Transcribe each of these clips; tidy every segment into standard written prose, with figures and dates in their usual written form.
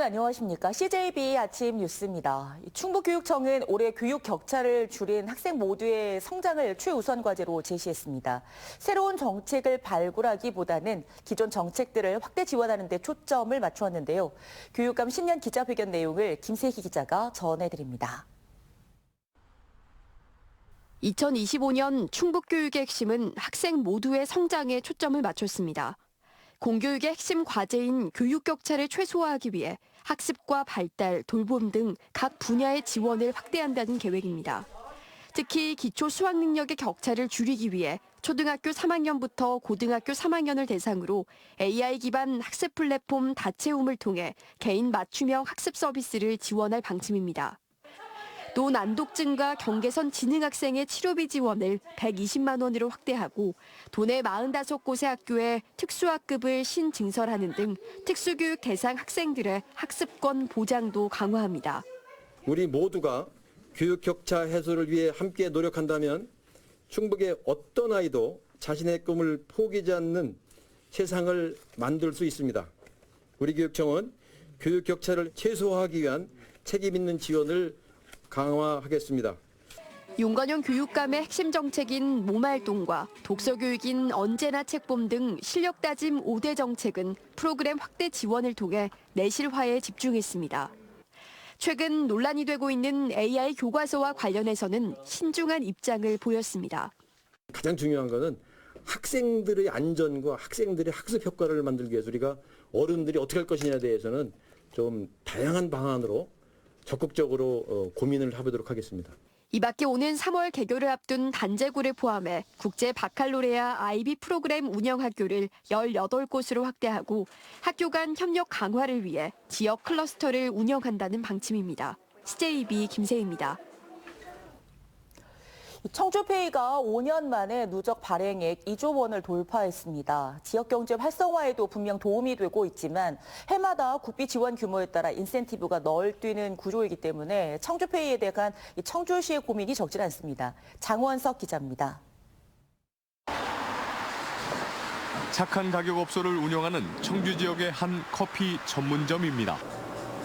안녕하십니까. CJB 아침 뉴스입니다. 충북교육청은 올해 교육 격차를 줄인 학생 모두의 성장을 최우선 과제로 제시했습니다. 새로운 정책을 발굴하기보다는 기존 정책들을 확대 지원하는 데 초점을 맞추었는데요. 교육감 신년 기자회견 내용을 김세희 기자가 전해드립니다. 2025년 충북교육의 핵심은 학생 모두의 성장에 초점을 맞췄습니다. 공교육의 핵심 과제인 교육 격차를 최소화하기 위해 학습과 발달, 돌봄 등 각 분야의 지원을 확대한다는 계획입니다. 특히 기초 수학 능력의 격차를 줄이기 위해 초등학교 3학년부터 고등학교 3학년을 대상으로 AI 기반 학습 플랫폼 다채움을 통해 개인 맞춤형 학습 서비스를 지원할 방침입니다. 또 난독증과 경계선 지능 학생의 치료비 지원을 120만 원으로 확대하고 도내 45곳의 학교에 특수학급을 신증설하는 등 특수교육 대상 학생들의 학습권 보장도 강화합니다. 우리 모두가 교육 격차 해소를 위해 함께 노력한다면 충북의 어떤 아이도 자신의 꿈을 포기하지 않는 세상을 만들 수 있습니다. 우리 교육청은 교육 격차를 최소화하기 위한 책임 있는 지원을 강화하겠습니다. 윤건영 교육감의 핵심 정책인 몸활동과 독서교육인 언제나 책봄 등 실력 따짐 5대 정책은 프로그램 확대 지원을 통해 내실화에 집중했습니다. 최근 논란이 되고 있는 AI 교과서와 관련해서는 신중한 입장을 보였습니다. 가장 중요한 것은 학생들의 안전과 학생들의 학습 효과를 만들기 위해서 우리가 어른들이 어떻게 할 것이냐에 대해서는 좀 다양한 방안으로 적극적으로 고민을 해보도록 하겠습니다. 이 밖에 오는 3월 개교를 앞둔 단제구를 포함해 국제 바칼로레아 IB 프로그램 운영 학교를 18곳으로 확대하고 학교 간 협력 강화를 위해 지역 클러스터를 운영한다는 방침입니다. CJB 김세희입니다. 청주페이가 5년 만에 누적 발행액 2조 원을 돌파했습니다. 지역경제 활성화에도 분명 도움이 되고 있지만 해마다 국비 지원 규모에 따라 인센티브가 널뛰는 구조이기 때문에 청주페이에 대한 청주시의 고민이 적지 않습니다. 장원석 기자입니다. 착한 가격 업소를 운영하는 청주 지역의 한 커피 전문점입니다.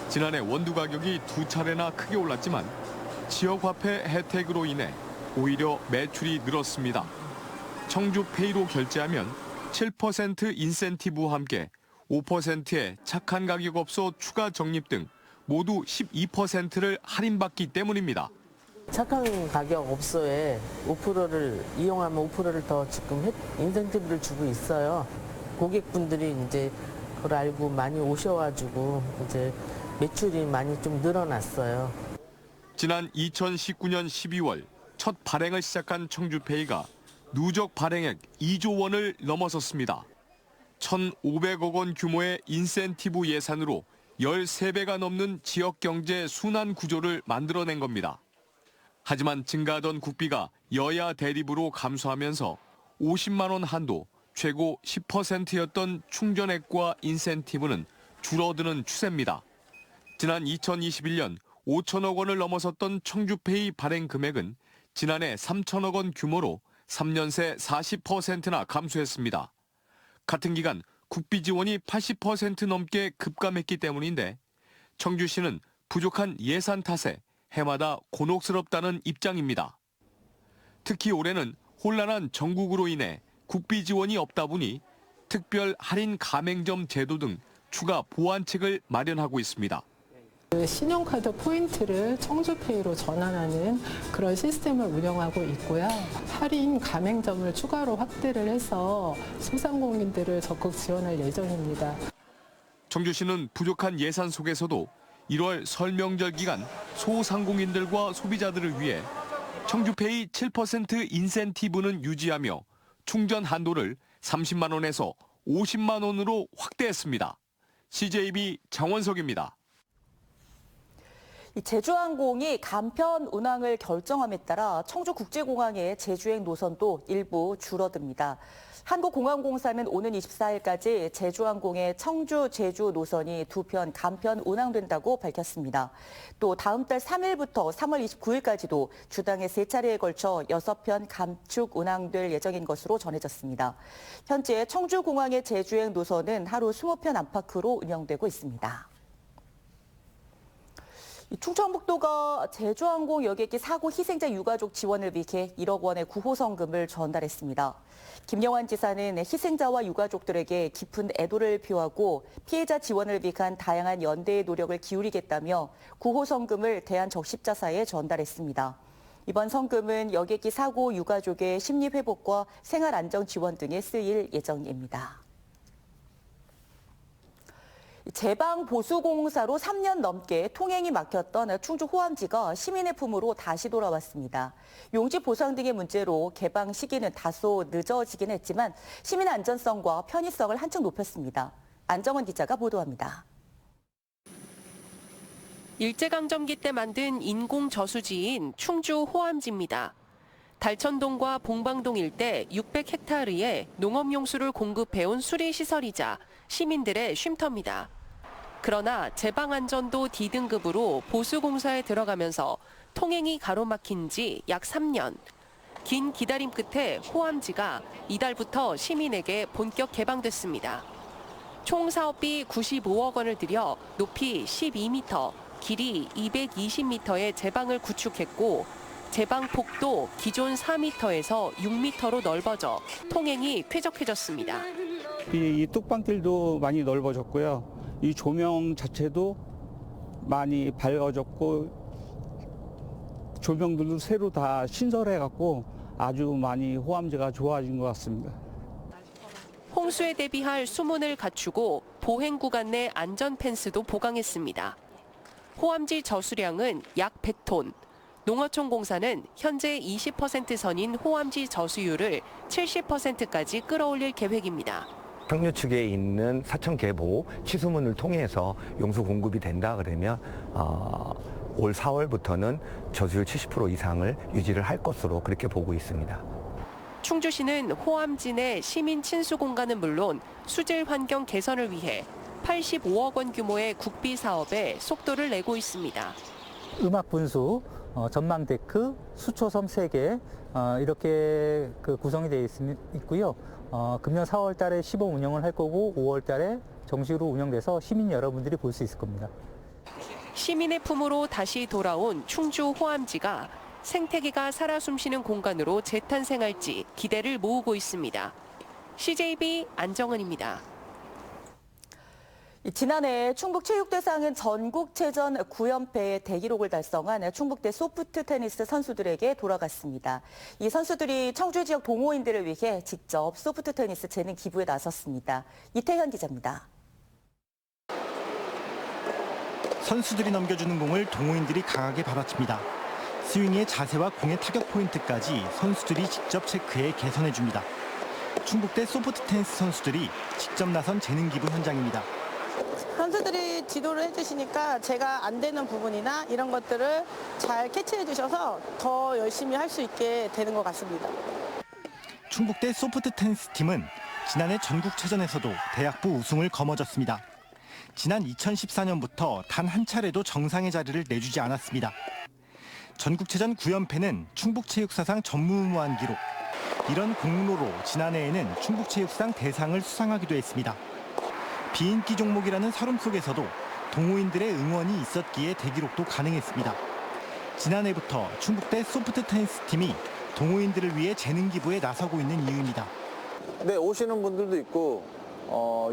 지난해 원두 가격이 2차례나 크게 올랐지만 지역 화폐 혜택으로 인해 오히려 매출이 늘었습니다. 청주페이로 결제하면 7% 인센티브와 함께 5%의 착한 가격 업소 추가 적립 등 모두 12%를 할인받기 때문입니다. 착한 가격 업소에 5%를 이용하면 5%를 더 지금 인센티브를 주고 있어요. 고객분들이 이제 그걸 알고 많이 오셔가지고 이제 매출이 많이 좀 늘어났어요. 지난 2019년 12월 첫 발행을 시작한 청주페이가 누적 발행액 2조 원을 넘어섰습니다. 1,500억 원 규모의 인센티브 예산으로 13배가 넘는 지역경제 순환 구조를 만들어낸 겁니다. 하지만 증가하던 국비가 여야 대립으로 감소하면서 50만 원 한도, 최고 10%였던 충전액과 인센티브는 줄어드는 추세입니다. 지난 2021년 5천억 원을 넘어섰던 청주페이 발행 금액은 지난해 3천억 원 규모로 3년 새 40%나 감소했습니다. 같은 기간 국비 지원이 80% 넘게 급감했기 때문인데 청주시는 부족한 예산 탓에 해마다 곤혹스럽다는 입장입니다. 특히 올해는 혼란한 전국으로 인해 국비 지원이 없다 보니 특별 할인 가맹점 제도 등 추가 보완책을 마련하고 있습니다. 신용카드 포인트를 청주페이로 전환하는 그런 시스템을 운영하고 있고요. 할인 가맹점을 추가로 확대를 해서 소상공인들을 적극 지원할 예정입니다. 청주시는 부족한 예산 속에서도 1월 설 명절 기간 소상공인들과 소비자들을 위해 청주페이 7% 인센티브는 유지하며 충전 한도를 30만 원에서 50만 원으로 확대했습니다. CJB 장원석입니다. 제주항공이 간편 운항을 결정함에 따라 청주국제공항의 제주행 노선도 일부 줄어듭니다. 한국공항공사는 오는 24일까지 제주항공의 청주, 제주 노선이 2편 간편 운항된다고 밝혔습니다. 또 다음 달 3일부터 3월 29일까지도 주당에 3차례에 걸쳐 6편 감축 운항될 예정인 것으로 전해졌습니다. 현재 청주공항의 제주행 노선은 하루 20편 안팎으로 운영되고 있습니다. 충청북도가 제주항공 여객기 사고 희생자 유가족 지원을 위해 1억 원의 구호성금을 전달했습니다. 김영환 지사는 희생자와 유가족들에게 깊은 애도를 표하고 피해자 지원을 위한 다양한 연대의 노력을 기울이겠다며 구호성금을 대한적십자사에 전달했습니다. 이번 성금은 여객기 사고 유가족의 심리회복과 생활안정 지원 등에 쓰일 예정입니다. 제방보수공사로 3년 넘게 통행이 막혔던 충주 호암지가 시민의 품으로 다시 돌아왔습니다. 용지 보상 등의 문제로 개방 시기는 다소 늦어지긴 했지만 시민 안전성과 편의성을 한층 높였습니다. 안정원 기자가 보도합니다. 일제강점기 때 만든 인공 저수지인 충주 호암지입니다. 달천동과 봉방동 일대 600헥타르에 농업용수를 공급해온 수리시설이자 시민들의 쉼터입니다. 그러나 제방안전도 D등급으로 보수공사에 들어가면서 통행이 가로막힌 지 약 3년. 긴 기다림 끝에 호암지가 이달부터 시민에게 본격 개방됐습니다. 총 사업비 95억 원을 들여 높이 12m, 길이 220m의 제방을 구축했고 제방 폭도 기존 4m에서 6m로 넓어져 통행이 쾌적해졌습니다. 이 뚝방길도 많이 넓어졌고요. 이 조명 자체도 많이 밝아졌고 조명들도 새로 다 신설해갖고 아주 많이 호암지가 좋아진 것 같습니다. 홍수에 대비할 수문을 갖추고 보행 구간 내 안전 펜스도 보강했습니다. 호암지 저수량은 약 100톤. 농어촌공사는 현재 20% 선인 호암지 저수율을 70%까지 끌어올릴 계획입니다. 평류 측에 있는 사천 계보 취수문을 통해서 용수 공급이 된다 그러면 올 4월부터는 저수율 70% 이상을 유지를 할 것으로 그렇게 보고 있습니다. 충주시는 호암지 내 시민 친수 공간은 물론 수질 환경 개선을 위해 85억 원 규모의 국비 사업에 속도를 내고 있습니다. 음악 분수, 전망 데크, 수초섬 3개 이렇게 구성이 되어 있고요. 금년 4월 달에 시범 운영을 할 거고 5월 달에 정식으로 운영돼서 시민 여러분들이 볼 수 있을 겁니다. 시민의 품으로 다시 돌아온 충주 호암지가 생태계가 살아 숨쉬는 공간으로 재탄생할지 기대를 모으고 있습니다. CJB 안정은입니다. 지난해 충북체육대상은 전국체전 9연패의 대기록을 달성한 충북대 소프트 테니스 선수들에게 돌아갔습니다. 이 선수들이 청주 지역 동호인들을 위해 직접 소프트 테니스 재능 기부에 나섰습니다. 이태현 기자입니다. 선수들이 넘겨주는 공을 동호인들이 강하게 받아칩니다. 스윙의 자세와 공의 타격 포인트까지 선수들이 직접 체크해 개선해줍니다. 충북대 소프트 테니스 선수들이 직접 나선 재능 기부 현장입니다. 선수들이 지도를 해주시니까 제가 안 되는 부분이나 이런 것들을 잘 캐치해 주셔서 더 열심히 할 수 있게 되는 것 같습니다. 충북대 소프트 테니스 팀은 지난해 전국체전에서도 대학부 우승을 거머쥐었습니다. 지난 2014년부터 단 한 차례도 정상의 자리를 내주지 않았습니다. 전국체전 9연패는 충북체육사상 전무후무한 기록. 이런 공로로 지난해에는 충북체육상 대상을 수상하기도 했습니다. 비인기 종목이라는 서름 속에서도 동호인들의 응원이 있었기에 대기록도 가능했습니다. 지난해부터 충북대 소프트 테니스 팀이 동호인들을 위해 재능 기부에 나서고 있는 이유입니다. 네, 오시는 분들도 있고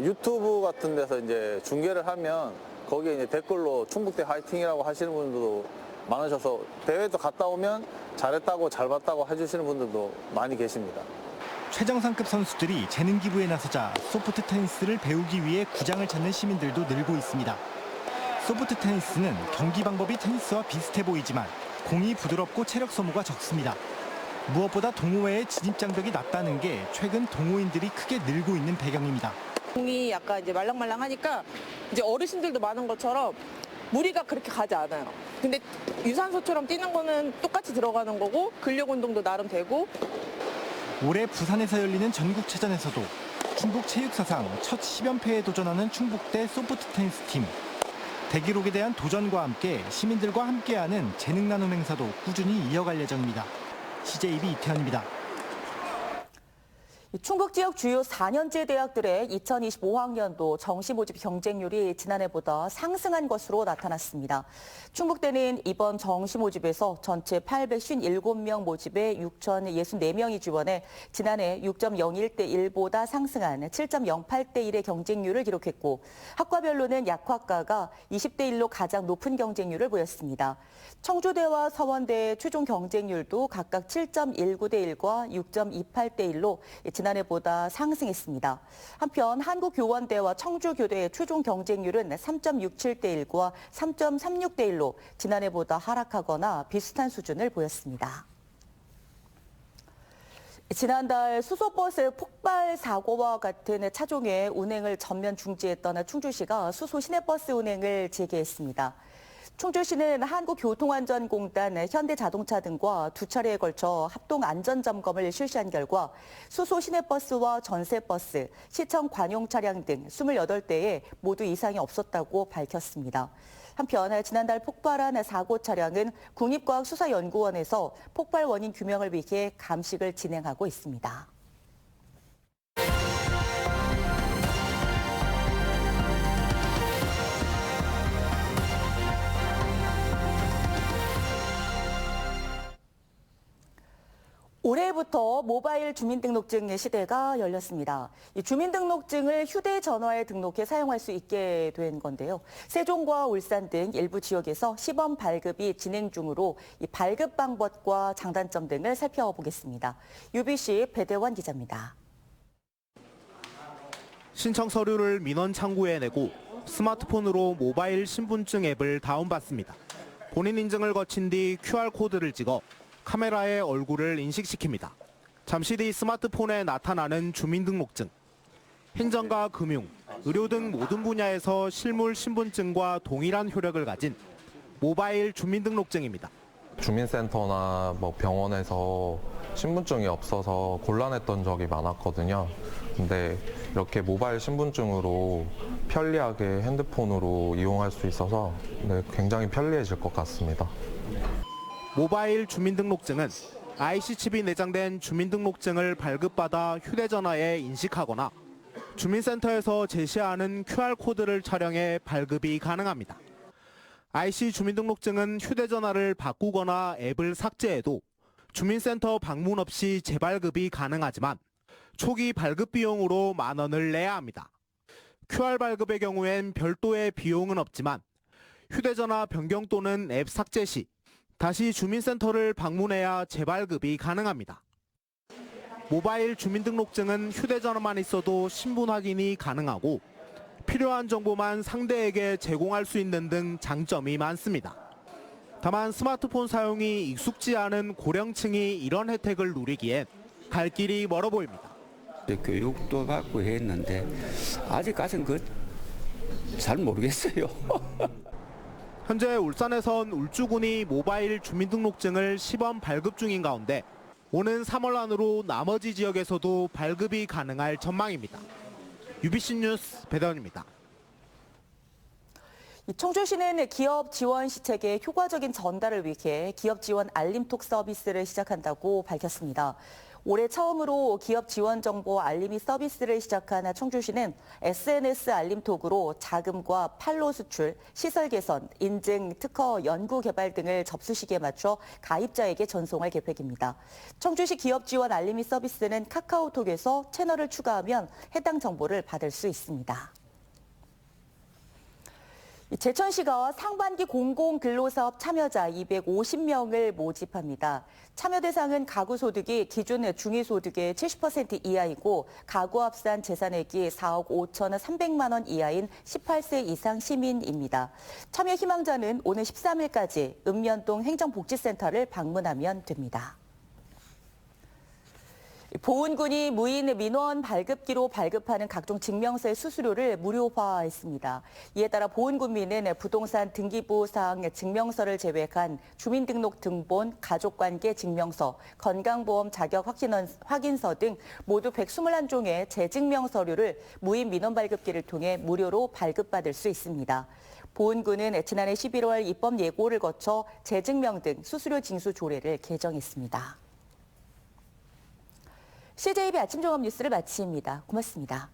유튜브 같은 데서 이제 중계를 하면 거기에 이제 댓글로 충북대 화이팅이라고 하시는 분들도 많으셔서 대회도 갔다 오면 잘했다고 잘 봤다고 해주시는 분들도 많이 계십니다. 최정상급 선수들이 재능 기부에 나서자 소프트 테니스를 배우기 위해 구장을 찾는 시민들도 늘고 있습니다. 소프트 테니스는 경기 방법이 테니스와 비슷해 보이지만 공이 부드럽고 체력 소모가 적습니다. 무엇보다 동호회의 진입 장벽이 낮다는 게 최근 동호인들이 크게 늘고 있는 배경입니다. 공이 약간 이제 말랑말랑하니까 이제 어르신들도 많은 것처럼 무리가 그렇게 가지 않아요. 근데 유산소처럼 뛰는 거는 똑같이 들어가는 거고 근력 운동도 나름 되고. 올해 부산에서 열리는 전국체전에서도 충북체육사상 첫 10연패에 도전하는 충북대 소프트 테니스 팀. 대기록에 대한 도전과 함께 시민들과 함께하는 재능 나눔 행사도 꾸준히 이어갈 예정입니다. CJB 이태현입니다. 충북 지역 주요 4년제 대학들의 2025학년도 정시 모집 경쟁률이 지난해보다 상승한 것으로 나타났습니다. 충북대는 이번 정시 모집에서 전체 857명 모집에 6,064명이 지원해 지난해 6.01대 1보다 상승한 7.08대 1의 경쟁률을 기록했고 학과별로는 약학과가 20대 1로 가장 높은 경쟁률을 보였습니다. 청주대와 서원대의 최종 경쟁률도 각각 7.19대 1과 6.28대 1로 지난해보다 상승했습니다. 한편 한국교원대와 청주교대의 최종 경쟁률은 3.67대 1과 3.36대 1로 지난해보다 하락하거나 비슷한 수준을 보였습니다. 지난달 수소버스 폭발 사고와 같은 차종의 운행을 전면 중지했던 충주시가 수소 시내버스 운행을 재개했습니다. 충주시는 한국교통안전공단, 현대자동차 등과 두 차례에 걸쳐 합동 안전점검을 실시한 결과 수소 시내버스와 전세버스, 시청 관용 차량 등 28대에 모두 이상이 없었다고 밝혔습니다. 한편 지난달 폭발한 사고 차량은 국립과학수사연구원에서 폭발 원인 규명을 위해 감식을 진행하고 있습니다. 올해부터 모바일 주민등록증 시대가 열렸습니다. 이 주민등록증을 휴대전화에 등록해 사용할 수 있게 된 건데요. 세종과 울산 등 일부 지역에서 시범 발급이 진행 중으로 이 발급 방법과 장단점 등을 살펴보겠습니다. UBC 배대원 기자입니다. 신청 서류를 민원 창구에 내고 스마트폰으로 모바일 신분증 앱을 다운받습니다. 본인 인증을 거친 뒤 QR코드를 찍어 카메라에 얼굴을 인식시킵니다. 잠시 뒤 스마트폰에 나타나는 주민등록증. 행정과 금융, 의료 등 모든 분야에서 실물 신분증과 동일한 효력을 가진 모바일 주민등록증입니다. 주민센터나 병원에서 신분증이 없어서 곤란했던 적이 많았거든요. 근데 이렇게 모바일 신분증으로 편리하게 핸드폰으로 이용할 수 있어서 굉장히 편리해질 것 같습니다. 모바일 주민등록증은 IC칩이 내장된 주민등록증을 발급받아 휴대전화에 인식하거나 주민센터에서 제시하는 QR코드를 촬영해 발급이 가능합니다. IC 주민등록증은 휴대전화를 바꾸거나 앱을 삭제해도 주민센터 방문 없이 재발급이 가능하지만 초기 발급 비용으로 10,000원을 내야 합니다. QR 발급의 경우엔 별도의 비용은 없지만 휴대전화 변경 또는 앱 삭제 시 다시 주민센터를 방문해야 재발급이 가능합니다. 모바일 주민등록증은 휴대전화만 있어도 신분 확인이 가능하고 필요한 정보만 상대에게 제공할 수 있는 등 장점이 많습니다. 다만 스마트폰 사용이 익숙지 않은 고령층이 이런 혜택을 누리기엔 갈 길이 멀어 보입니다. 교육도 받고 했는데 아직까지는 잘 모르겠어요. 현재 울산에선 울주군이 모바일 주민등록증을 시범 발급 중인 가운데 오는 3월 안으로 나머지 지역에서도 발급이 가능할 전망입니다. UBC 뉴스 배대원입니다. 청주시는 기업 지원 시책의 효과적인 전달을 위해 기업 지원 알림톡 서비스를 시작한다고 밝혔습니다. 올해 처음으로 기업 지원 정보 알림이 서비스를 시작한 청주시는 SNS 알림톡으로 자금과 판로 수출, 시설 개선, 인증, 특허, 연구 개발 등을 접수 시기에 맞춰 가입자에게 전송할 계획입니다. 청주시 기업 지원 알림이 서비스는 카카오톡에서 채널을 추가하면 해당 정보를 받을 수 있습니다. 제천시가 상반기 공공근로사업 참여자 250명을 모집합니다. 참여 대상은 가구 소득이 기준 중위소득의 70% 이하이고 가구 합산 재산액이 4억 5,300만 원 이하인 18세 이상 시민입니다. 참여 희망자는 오는 13일까지 읍면동 행정복지센터를 방문하면 됩니다. 보훈군이 무인 민원 발급기로 발급하는 각종 증명서의 수수료를 무료화했습니다. 이에 따라 보훈군민은 부동산 등기부상 증명서를 제외한 주민등록 등본, 가족관계 증명서, 건강보험 자격 확인서 등 모두 121종의 재증명 서류를 무인 민원 발급기를 통해 무료로 발급받을 수 있습니다. 보훈군은 지난해 11월 입법 예고를 거쳐 재증명 등 수수료 징수 조례를 개정했습니다. CJB 아침 종합 뉴스를 마칩니다. 고맙습니다.